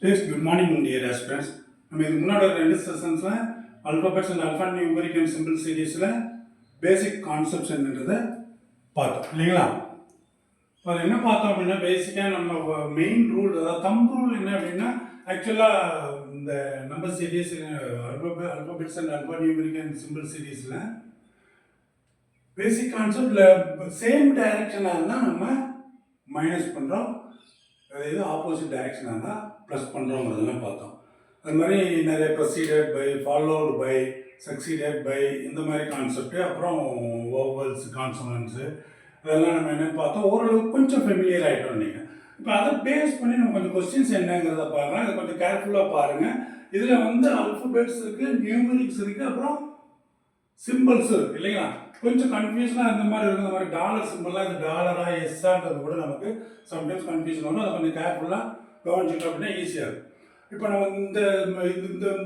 Please, good morning, dear aspirants. நம்ம இதுக்கு முன்னாடி ஒரு 2 செஷன்ஸில் alphabets and alphanumeric and symbol சீரீஸில் பேசிக் கான்செப்ட்ஸ் என்னன்றதை பார்த்தோம் இல்லைங்களா? அது என்ன பார்த்தோம் அப்படின்னா பேசிக்காக நம்ம மெயின் ரூல், அதாவது தம் ரூல் என்ன அப்படின்னா ஆக்சுவலாக இந்த number series alphabets and alphanumeric and symbol சீரீஸில் பேசிக் கான்செப்டில் சேம் டைரக்ஷனாக இருந்தால் நம்ம மைனஸ் பண்ணுறோம், அதாவது ஆப்போசிட் டைரக்ஷனாக இருந்தால் ப்ளஸ் பண்ணுறோங்கிறதெல்லாம் பார்த்தோம். அது மாதிரி நிறைய preceded by, followed by, succeeded by, இந்த மாதிரி கான்செப்ட்டு, அப்புறம் ஓவல்ஸ், கான்சனன்ஸு, அதெல்லாம் நம்ம என்னென்னு பார்த்தோம். ஓரளவுக்கு கொஞ்சம் ஃபெமிலியர் ஆகிட்டோம் நீங்கள். இப்போ அதை பேஸ் பண்ணி நம்ம கொஞ்சம் கொஸ்டின்ஸ் என்னங்கிறத பாருங்கள். அதை கொஞ்சம் கேர்ஃபுல்லாக பாருங்கள். இதில் வந்து அல்ஃபபெட்ஸ் இருக்குது, நியூமரிக்ஸ் இருக்குது, அப்புறம் சிம்பிள்ஸ் இருக்குது இல்லைங்களா? கொஞ்சம் கன்ஃபியூஷனாக இருந்த மாதிரி இருக்கும். இந்த மாதிரி டாலர் சிம்பிளாக இது டாலரா எஸ்ஸான்றது கூட நமக்கு சம்டைம்ஸ் கன்ஃபியூஷன் வரும். அதை கொஞ்சம் கேர்ஃபுல்லாக கவனிச்சுட்டோம் அப்படின்னா ஈஸியாக இருக்கும். இப்போ நம்ம இந்த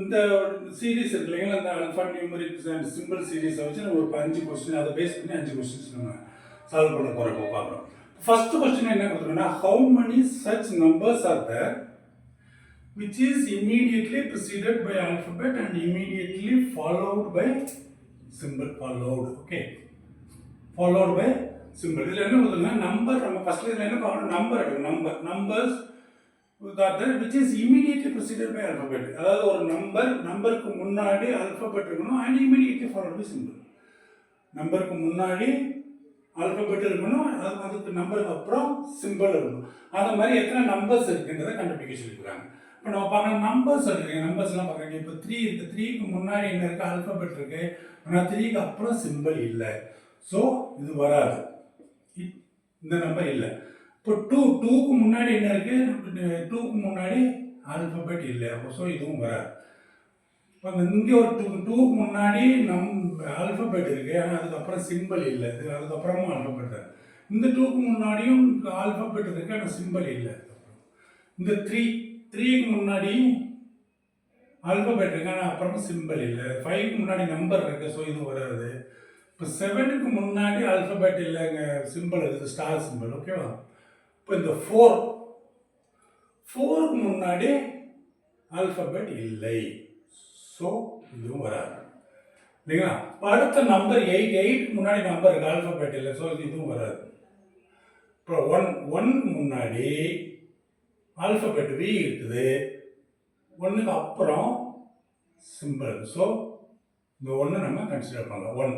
இந்த சீரீஸ் இருக்கு இல்லைங்களா, இந்த அல்ஃபா நியூமரிக்ஸ் அண்ட் சிம்பிள் சீரீஸை வச்சு நம்ம ஒரு 5 கொஸ்டின், அதை பேஸ் பண்ணி 5 கொஸ்டின்ஸ் நம்ம சால்வ் பண்ண போகிறப்போ பார்க்குறோம். ஃபர்ஸ்ட் கொஸ்டின் என்ன கொடுத்துருக்கோன்னா, how many such numbers are there which is immediately preceded by alphabet and immediately followed by symbol. Okay, followed by symbol. இதில் என்ன கொடுத்துருன்னா நம்பர், நம்ம ஃபர்ஸ்ட் இதில் என்ன பார்க்கணும், நம்பர் எடுக்கணும். Numbers which is immediately preceded by alphabet. அதாவது ஒரு நம்பருக்கு முன்னாடி ஆல்ஃபபெட் இருக்கணும் and immediately followed by symbol. நம்பருக்கு முன்னாடி ஆல்ஃபபெட் இருக்கணும், அதுக்கு நம்பருக்கு அப்புறம் சிம்பிள் இருக்கணும். அது மாதிரி எத்தனை நம்பர்ஸ் இருக்குன்றதை கண்டுபிடிக்க சொல்லியிருக்காங்க. இப்போ நம்ம பார்க்கலாம், நம்பர்ஸ் இருக்குங்க, நம்பர்ஸ்லாம் பார்க்குறீங்க. இப்போ 3 இருக்குது, 3க்கு முன்னாடி என்ன இருக்குது, ஆல்ஃபபெட் இருக்குது, ஆனால் 3க்கு அப்புறம் சிம்பிள் இல்லை. ஸோ இது வராது, இந்த நம்பர் இல்லை. இப்போ 2க்கு முன்னாடி என்ன இருக்குது, 2க்கு முன்னாடி ஆல்ஃபபெட் இல்லை, அப்போ ஸோ இதுவும் வராது. இப்போ இங்கே ஒரு 2க்கு முன்னாடி ஆல்ஃபபெட் இருக்குது, ஆனால் அதுக்கப்புறம் சிம்பிள் இல்லை, அதுக்கப்புறமும் ஆல்ஃபபெட் தான். இந்த 2க்கு முன்னாடியும் ஆல்ஃபபெட் இருக்குது, ஆனால் சிம்பிள் இல்லை. இந்த 3க்கு முன்னாடி ஆல்ஃபபெட் இருக்கு, ஆனால் அப்புறமும் சிம்பிள் இல்லை. 5க்கு முன்னாடி நம்பர் இருக்குது, ஸோ இது வராது. இப்போ 7க்கு முன்னாடி ஆல்ஃபபெட் இல்லைங்க, சிம்பிள் இருக்குது, ஸ்டார் சிம்பிள். ஓகேவா? இப்போ இந்த 4க்கு முன்னாடி ஆல்ஃபபெட் இல்லை, ஸோ இதுவும் வராது இல்லைங்களா? இப்போ அடுத்த நம்பர் 8க்கு முன்னாடி நம்பர் இருக்குது, ஆல்ஃபபெட் இல்லை, ஸோ இதுவும் வராது. இப்போ 1க்கு முன்னாடி ஆல்ஃபபெட் வி இருக்குது, 1க்கு அப்புறம் சிம்பிள், ஸோ இந்த 1 நம்ம கன்சிடர் பண்ணலாம்.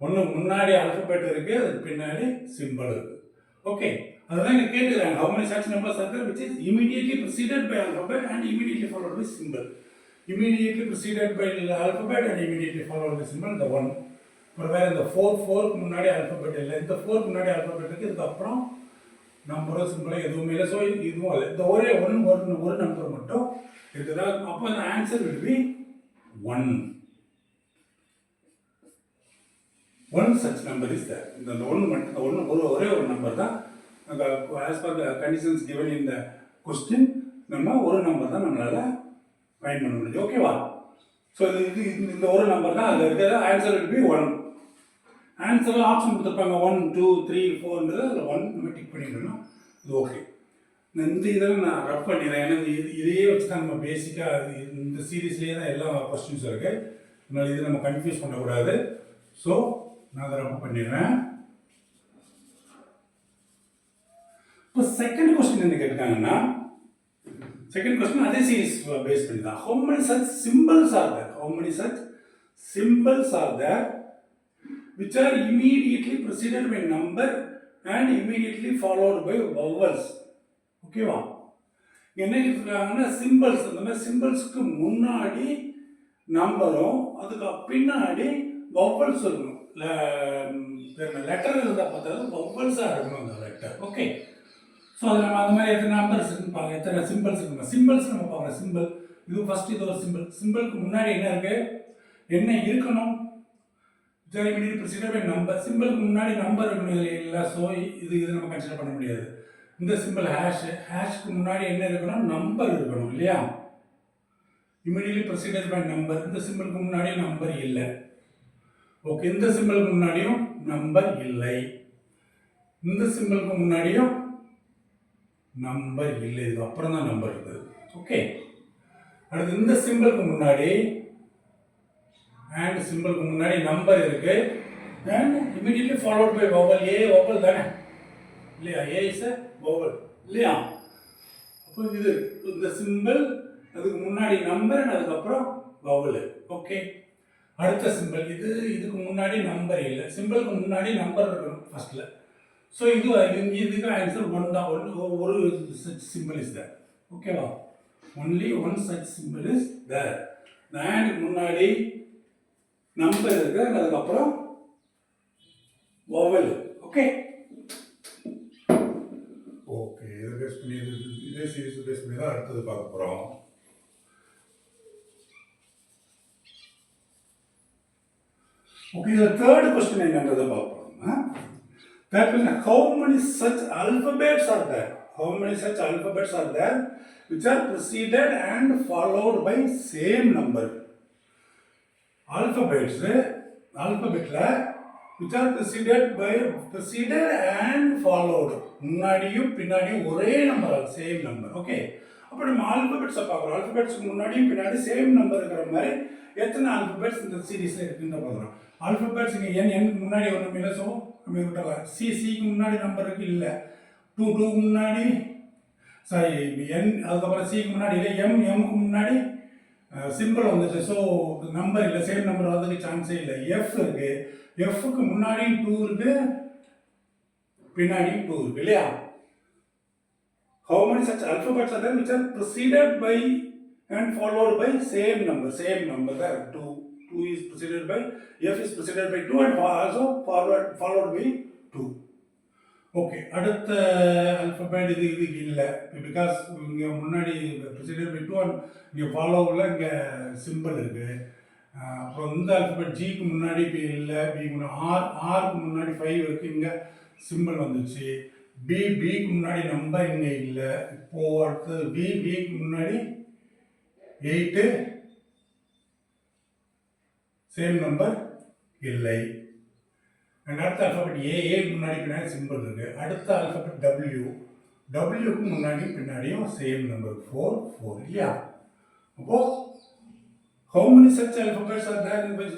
1க்கு முன்னாடி ஆல்ஃபபெட் இருக்குது, அதுக்கு பின்னாடி சிம்பிள் இருக்குது. ஓகே, அதுதான் இங்கே கேட்டுக்கிறாங்க. how many such numbers are there which is immediately preceded by alphabet and immediately followed by symbol. Immediately preceded by alphabet and immediately followed by symbol, the 1. ஒரு வேறு இந்த 4க்கு முன்னாடி ஆல்ஃபபெட் இல்லை, இந்த 4க்கு முன்னாடி ஆல்ஃபபெட் இருக்குது, இதுக்கப்புறம் நம்பரோ சிம்பிளோ எதுவுமே இல்லை, ஸோ இதுவும் இல்லை. இந்த ஒரே ஒரு நம்பர் மட்டும் இருக்குதா? அப்போ அந்த answer will be 1. One such number is there. இந்த 1 மட்டும், ஒரே ஒரு நம்பர் தான். as per the conditions given in the question, நம்ம ஒரு நம்பர் தான் நம்மளால் ஃபைண்ட் பண்ண முடியும். ஓகேவா? ஸோ இது இந்த ஒரு நம்பர் தான் அதில் இருக்கிற ஆன்சர் will be 1. ஆன்சரில் ஆப்ஷன் கொடுத்துருப்பாங்க 1, 2, 3, 4ன்றது அதில் 1 நம்ம டிக் பண்ணிடணும். இது ஓகே. இந்த இதெல்லாம் நான் ரஃப் பண்ணிடுறேன், ஏன்னா இதையே வச்சு தான் நம்ம பேசிக்காக இந்த சீரீஸ்லேயே தான் எல்லா கொஸ்டின்ஸும் இருக்குது. அதனால் இது நம்ம கன்ஃபியூஸ் பண்ணக்கூடாது. ஸோ நான் அதை ரஃப் பண்ணிடுறேன். இப்போ செகண்ட் கொஸ்டின் என்ன கேட்டிருக்காங்கன்னா, செகண்ட் கொஸ்டின் அதே சீரீஸ் பேஸ் பண்ணி தான். how many such symbols are there which are immediately preceded by number and immediately followed by vowels. ஓகேவா? என்ன கேட்டிருக்காங்கன்னா, சிம்பிள்ஸ், இந்த மாதிரி சிம்பிள்ஸ்க்கு முன்னாடி நம்பரும் அதுக்கு பின்னாடி வவ்வல்ஸ் இருக்கணும். லெட்டர் இருந்தால் பார்த்தா வவ்வல்ஸாக இருக்கணும் அந்த லெட்டர். ஓகே, ஸோ அது நம்ம அந்த மாதிரி எத்தனை நம்பர்ஸ் இருக்குன்னு பார்க்க, எத்தனை சிம்பிள்ஸ் இருக்குங்க. சிம்பிள்ஸ் நம்ம பார்க்குறோம். சிம்பிள் இது ஃபர்ஸ்ட், இது ஒரு சிம்பிள். சிம்பிளுக்கு முன்னாடி என்ன இருக்குது, என்ன இருக்கணும், நம்பர். சிம்பிளுக்கு முன்னாடி நம்பர் இருக்கணும், இது இல்லை. ஸோ இது நம்ம கன்சிடர் பண்ண முடியாது. இந்த சிம்பிள் ஹேஷ்க்கு முன்னாடி என்ன இருக்கணும், நம்பர் இருக்கணும் இல்லையா? Immediately preceded by number. இந்த சிம்பிளுக்கு முன்னாடி நம்பர் இல்லை. ஓகே, இந்த சிம்பிளுக்கு முன்னாடியும் நம்பர் இல்லை, இந்த சிம்பிளுக்கு முன்னாடியும் நம்பர் இல்லை, இதுக்கு அப்புறம் தான் நம்பர் இருக்குது. ஓகே, அடுத்து இந்த சிம்பிளுக்கு முன்னாடி அண்ட் சிம்பிளுக்கு முன்னாடி நம்பர் இருக்கு and immediately followed by vowel. A vowel தானே இல்லையா? A is a vowel இல்லையா? அப்போ இது இந்த சிம்பிள், அதுக்கு முன்னாடி நம்பர், அதுக்கப்புறம் vowel. ஓகே, அடுத்த சிம்பிள் இது, இதுக்கு முன்னாடி நம்பர் இல்லை, சிம்பிளுக்கு முன்னாடி நம்பர் இருக்கணும் ஃபர்ஸ்ட்ல. ஸோ இதுக்கு ஆன்சர் ஒன் தான். ஒரு சச் சிம்பிள் இஸ் தேர். ஓகேவா? Only one such symbol is there. And முன்னாடி நம்பர் இருக்கு, அதுக்கப்புறம் vowel. ஓகே ஓகே, இதை பேஸ் பண்ணி இதே சீரிஸ் பேஸ் பண்ணி தான் அடுத்தது பார்க்க போகிறோம். ஓகே, இந்த தேர்ட் கொஸ்டின் என்னன்றதை பார்ப்போம். Third question, how many such alphabets are there? How many such alphabets are there which are preceded and followed by same number? Alphabets, alphabetல which are preceded and followed, முன்னாடியும் பின்னாடியும் ஒரே number, same number. Okay, அப்போ நம்ம ஆல்பபெட்ஸை பார்க்குறோம். ஆல்பபெட்ஸ்க்கு முன்னாடியும் பின்னாடி same number இருக்கிற மாதிரி எத்தனை ஆல்பபெட்ஸ் இந்த சீரீஸில் இருக்குன்னு பார்க்குறோம். ஆல்பபெட்ஸ் இங்கே எண்ணுக்கு முன்னாடி ஒன்றும் இல்லை, ஸோ நம்ம விட்டலாம். சிக்கு முன்னாடி நம்பருக்கு இல்லை, டூக்கு முன்னாடி சாரி என், அதுக்கப்புறம் சிக்கு முன்னாடி இல்லை, எம்முக்கு முன்னாடி சிம்பிள் வந்துச்சு, ஸோ நம்பர் இல்லை, சேம் நம்பர் வர்றதுக்கு சான்ஸே இல்லை. எஃப் இருக்கு, எஃப்க்கு முன்னாடியும் 2 இருக்கு, பின்னாடியும் 2 இருக்கு இல்லையா? How many such alphabets are there which are preceded by and followed by same number? Same number there. 2 is preceded by, F is preceded by 2 and also followed by 2. Okay, அடுத்த alphabet இது இல்லை, because இங்கே முன்னாடி ப்ரொசீடர் by 2 and இங்கே ஃபாலோவில் இங்கே simple இருக்குது. அப்புறம் இந்த ஆல்பபெட் ஜிக்கு முன்னாடி இப்போ இல்லை, பி ஆருக்கு முன்னாடி 5 இருக்குது, இங்கே சிம்பிள் வந்துச்சு. பிக்கு முன்னாடி நம்பர் இங்கே இல்லை. இப்போது அடுத்தது பிக்கு முன்னாடி 8, சேம் நம்பர் இல்லை. அண்ட் அடுத்த ஆல்ஃபபெட் ஏக்கு முன்னாடி பின்னாடி சிம்பிள் இருக்கு. அடுத்த ஆல்ஃபபெட் டபிள்யூக்கு முன்னாடி பின்னாடியும் சேம் நம்பர் 4 இல்லையா? அப்போ how many such alphabets are there with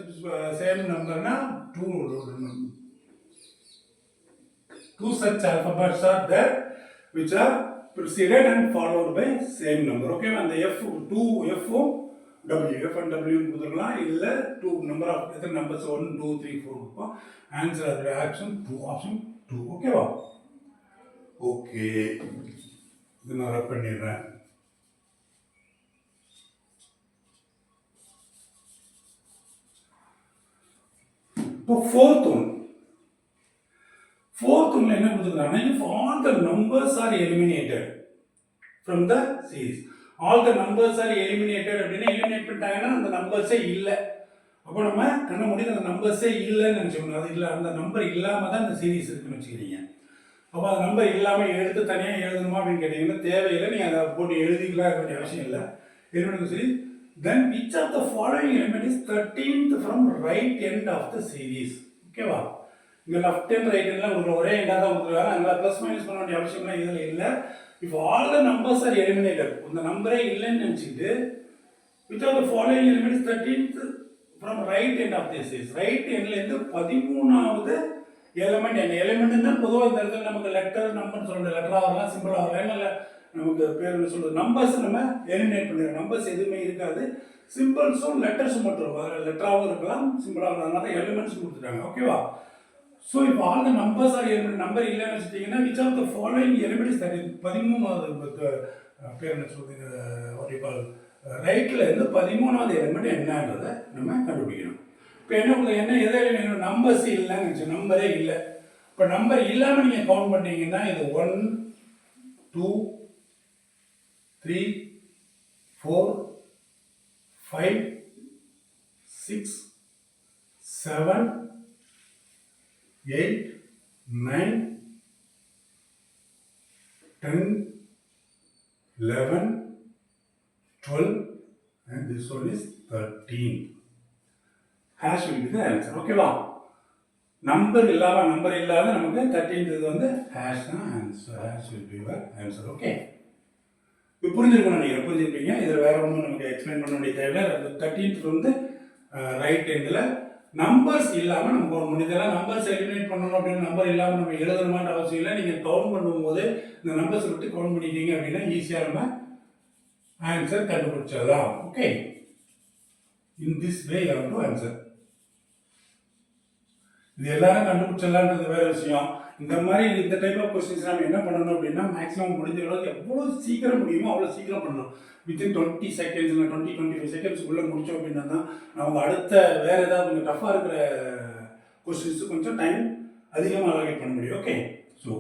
same number na? Two such alphabets are there which are preceded and followed by same number. Okay, and the F and W கொடுத்துக்கலாம், இல்லை 2 number of எத்தனை numbers 1 2 3 4 கொடுப்போம். Answer அதோட option 2. ஓகேவா? Okay, இது நான் ரப் பண்ணிடுறேன். இப்போ ஃபோர்த் ஒன்ல என்ன கொடுத்துருக்காங்கன்னா, if all the numbers are eliminated from the series, all the numbers are eliminated அப்படின்னா எலிமினேட் பண்ணிட்டாங்கன்னா அந்த நம்பர்ஸே இல்லை. அப்போ நம்ம கண்ண முடியும் அந்த நம்பர்ஸே இல்லைன்னு நினச்சிக்கணும். அது இல்லை, அந்த நம்பர் இல்லாமல் தான் இந்த சீரீஸ் இருக்குன்னு வச்சுக்கிறீங்க. அப்போ அந்த நம்பர் இல்லாமல் எடுத்து தனியாக எழுதணுமா அப்படின்னு கேட்டிங்கன்னா தேவையில்லை, நீங்கள் அதை போட்டு எழுதிக்கலாம் வேண்டிய அவசியம் இல்லை. எலிமெண்ட் சரி. Then which of the following element is 13th from right end of the series? ஓகேவா? இங்கே லெஃப்ட் ஹேண்ட் ரைட் ஹேண்ட்லாம் உங்களுக்கு ஒரே எண்டாக தான் கொடுத்துருக்காங்க, அதனால் ப்ளஸ் மைனஸ் பண்ண வேண்டிய அவசியம்லாம் இதில் இல்லை. If all the numbers are eliminated, இந்த நம்பரே இல்லைன்னு நினச்சிட்டு which of the following element is 13th from right end of the series? Right எண்ட்லேருந்து 13வது எலிமெண்ட் என்ன? எலிமெண்ட்னா பொதுவாக இந்த இடத்துல நமக்கு லெட்டர் நம்பர்னு சொல்லுறது, லெட்டராக வரலாம், சிம்பிளாக வரலாம், இல்லை நமக்கு பேர் என்ன சொல்கிறது, நம்பர்ஸ் நம்ம எலிமினேட் பண்ணிடுறோம். நம்பர்ஸ் எதுவுமே இருக்காது, சிம்பிள்ஸும் லெட்டர்ஸும் மட்டும் இருக்கும். அதில் லெட்டராகவும் இருக்கலாம், சிம்பிளாகவும், அதனால எலிமெண்ட்ஸ் கொடுத்துட்டாங்க. ஓகேவா? ஸோ இப்போ all the numbers are element, number இல்லைன்னு வச்சுட்டிங்கன்னா which of the following element is that? 13வது பேர் என்ன சொல்றது, ஒரு ரைட்டில் இருந்து 13வது எலிமெண்ட் என்னன்றதை நம்ம கண்டுபிடிக்கணும். இப்போ என்ன எதை எழுதணும்? நம்பர்ஸ் இல்லைன்னு நினச்சி, நம்பரே இல்லை. இப்போ நம்பர் இல்லாமல் நீங்கள் கவுண்ட் பண்ணிங்கன்னா இது 1 2 3 4 5 6 7 8 9 10 11 12 and this one is 13. Hash will be the answer. Okay, wow. Number இல்லாத நமக்கு 13th இது வந்து ஹேஷ் தான் answer. Hash will be your answer. Okay, இது புரிஞ்சிருக்கணும், நீங்கள் புரிஞ்சிருப்பீங்க. இதில் வேற ஒன்றும் நமக்கு எக்ஸ்பிளைன் பண்ண வேண்டிய தேவையில்லை. 13th வந்து ரைட் ஹேண்டில் நம்பர்ஸ் இல்லாமல் நமக்கு ஒரு முடிஞ்சதெல்லாம் நம்பர்ஸ் எலிமினேட் பண்ணணும் அப்படின்னு நம்பர் இல்லாமல் நம்ம எழுதணுமான்ற அவசியம் இல்லை. நீங்கள் கவுண்ட் பண்ணும்போது இந்த நம்பர்ஸ் விட்டு கவுண்ட் பண்ணிட்டீங்க அப்படின்னா ஈஸியாக நம்ம ஆன்சர் கண்டுபிடிச்சிடலாம். Okay, in this way you have to answer. இது எல்லாரும் கண்டுபிடிச்சிடலான்றது வேற விஷயம். இந்த மாதிரி இந்த டைப் ஆஃப் கொஸ்டின்ஸ் நம்ம என்ன பண்ணணும் அப்படின்னா மேக்ஸிமம் முடிஞ்ச அளவுக்கு எவ்வளோ சீக்கிரம் முடியுமோ அவ்வளோ சீக்கிரம் பண்ணணும். வித்தின் 20 செகண்ட்ஸ் இல்லை 20-25 செகண்ட்ஸ்க்குள்ளே முடித்தோம் அப்படின்னா தான் நமக்கு அடுத்த வேறு ஏதாவது கொஞ்சம் டஃப்பாக இருக்கிற கொஸ்டின்ஸு கொஞ்சம் டைம் அதிகமாக அலோகேட் பண்ண முடியும். ஓகே, ஸோ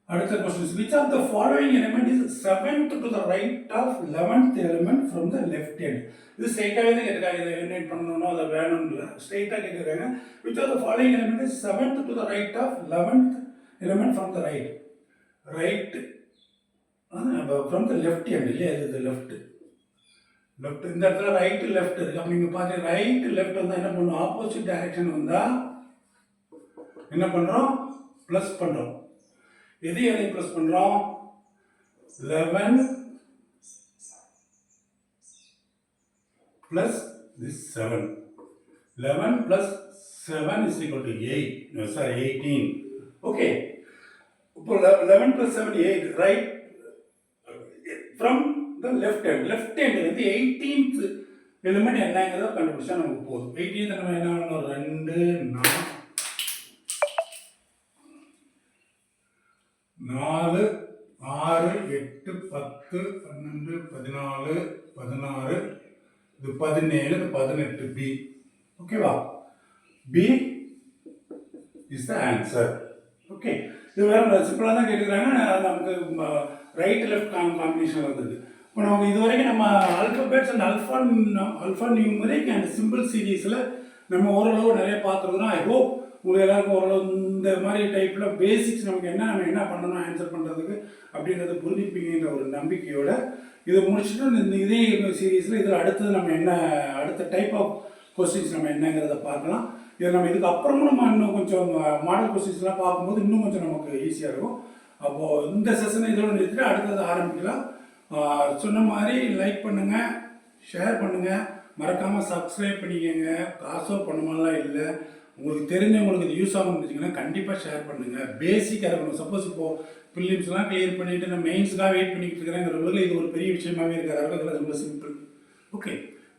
அடுத்த questions, which of the following element is 7th to the right of 11th element from the left hand. இது ஸ்ட்ரைட்டாகவே தான் கேட்டிருக்காங்க. இதை எலிமினேட் பண்ணணும்னோ அதை வேணும்னு ஸ்ட்ரைட்டாக கேட்டிருக்காங்க. Which of the following element is 7th to the right of 11th element from the right from the left hand இல்லையா, இது லெஃப்ட் இந்த இடத்துல ரைட் லெஃப்ட் இருக்கு. அப்போ நீங்கள் பார்த்து ரைட் லெஃப்ட் வந்தால் என்ன பண்ணும், ஆப்போசிட் டைரக்ஷன் வந்தால் என்ன பண்ணுறோம், ப்ளஸ் பண்ணுறோம். எதையும் ப்ளஸ் பண்ணுறோம், 11 plus this 7. 11 plus 7 is equal to 8. No, sorry, 18. Okay. இப்போ 11 plus 7 8, right from the left hand. Left hand வந்து 18th எலிமெண்ட் என்னங்கிறத கண்டுபிடிச்சா நமக்கு போதும். 18th நம்ம என்ன பண்ணணும், 2 4 6 8 10 12 14 16 இது 17 இது 18 பி. ஓகேவா, B is the answer. Okay, இது வேற சிம்பிளாக தான் கேட்டுக்கிறாங்க. நமக்கு ரைட் லெஃப்ட் காம்பினேஷன் வந்தது. இப்போ நமக்கு இது வரைக்கும் நம்ம alphabets and alpha numeric and symbol சீரீஸில் நம்ம ஓரளவு நிறைய பார்த்துருக்குறோம். ஐ ஹோப் உங்களுக்கு எல்லாருக்கும் ஓரளவு இந்த மாதிரி டைப்பில் பேசிக்ஸ் நமக்கு நம்ம என்ன பண்ணணும் ஆன்சர் பண்ணுறதுக்கு அப்படின்றத புரிஞ்சுப்பீங்கிற ஒரு நம்பிக்கையோட இதை முடிச்சுட்டு இந்த இதே சீரீஸில் இதில் அடுத்தது நம்ம என்ன அடுத்த டைப் ஆஃப் கொஸ்டின்ஸ் நம்ம என்னங்கிறத பார்க்கலாம். இதை நம்ம இதுக்கு அப்புறமும் நம்ம இன்னும் கொஞ்சம் மாடல் கொஸ்டின்ஸ்லாம் பார்க்கும்போது இன்னும் கொஞ்சம் நமக்கு ஈஸியாக இருக்கும். அப்போது இந்த செஷனை இதோட நிறுத்திட்டு அடுத்தது ஆரம்பிக்கலாம். சொன்ன மாதிரி லைக் பண்ணுங்கள், ஷேர் பண்ணுங்கள், மறக்காமல் சப்ஸ்கிரைப் பண்ணிக்கோங்க. காசோ பண்ணுமாலாம் இல்லை, உங்களுக்கு தெரிஞ்சவங்களுக்கு இது யூஸ் ஆகும் இருந்துச்சுங்கன்னா கண்டிப்பாக ஷேர் பண்ணுங்கள். பேசிக்காக இருக்கணும். சப்போஸ் இப்போது ப்ரிலிம்ஸ்லாம் கிளியர் பண்ணிவிட்டு நான் மெயின்ஸ்க்காக வெயிட் பண்ணிக்கிட்டு இருக்கிறேங்கிறவங்களுக்கு இது ஒரு பெரிய விஷயமாகவே இருக்கிறாரு. அதில் ரொம்ப சிம்பிள். ஓகே,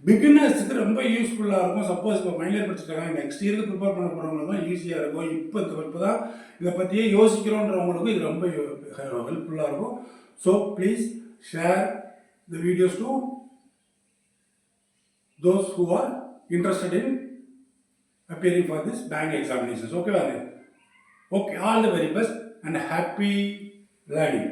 பிகினர்ஸுக்கு ரொம்ப யூஸ்ஃபுல்லாக இருக்கும். சப்போஸ் இப்போ ஃபைனல் படிச்சுருக்காங்க, நெக்ஸ்ட் இயருக்கு ப்ரிப்பேர் பண்ண போகிறவங்களுக்கு தான் ஈஸியாக இருக்கும். இப்போ தான் இதை பற்றியே யோசிக்கிறோன்றவங்களுக்கும் இது ரொம்ப ஹெல்ப்ஃபுல்லாக இருக்கும். So please share the videos to those who are interested in appearing for this bank examinations. Okay, all the very best and happy learning.